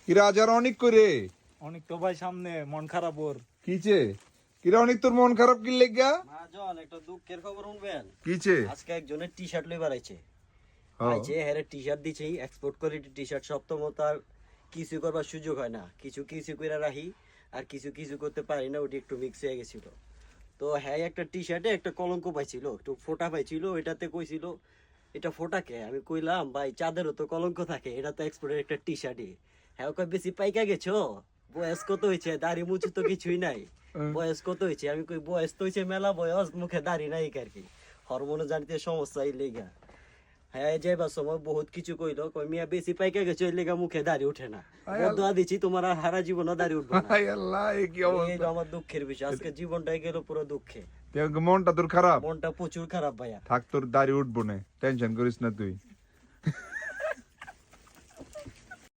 কিরা আজার অনেক করে অনেক তো ভাই সামনে মন খারাপ ওর। কিছে কিরা অনেক তোর মন খারাপ কি লেগা মাজন একটা দুঃখের খবর শুনবেন। কিছে আজকে একজনের টি শার্ট লই বাড়াইছে হ্যাঁ। আইছে হেরে টি শার্ট দিছে এক্সপোর্ট কোয়ালিটি টি শার্ট সপ্তম তার কিছু করবার সুযোগ হয় না, কিছু কিছু করে রাখি আর কিছু কিছু করতে পারি না, ওটি একটু মিক্স হয়ে গেছিল। তো হ্যাঁ একটা টি শার্টে একটা কলঙ্ক পাইছিল, একটু ফোটা পাইছিল, এটাতে কইছিল এটা ফোটাকে। আমি কইলাম ভাই চাঁদেরও তো কলঙ্ক থাকে, এটা তো এক্সপোর্টের একটা টি শার্টই। হ্যাঁ কই বেশি পাইকা গেছো, বয়স কত হয়েছে, দাড়ি মুছু তো কিছুই নাই, বয়স কত হয়েছে? আমি কই বয়স তো হয়েছে মেলা বয়স, মুখে দাড়ি নাই আর কি, হরমোনে জানিতে সমস্যা এই লেগা। হ্যাঁ যাইবার সময় বহুত কিছু কইলো, কই মিয়া বেশি পাইকা গেছো এই লেগা মুখে দাড়ি উঠে না, বদুয়া দিচ্ছি তোমার আর সারা জীবনও দাড়ি উঠবে না। হায় আল্লাহ এ কি এই অবস্থা আমার দুঃখের বিষয়, আজকে জীবনটাই গেল পুরো দুঃখে। তোর মনটা তোর খারাপ মনটা প্রচুর খারাপ ভাইয়া। থাক তোর দাড়ি উঠবো না টেনশন করিস না তুই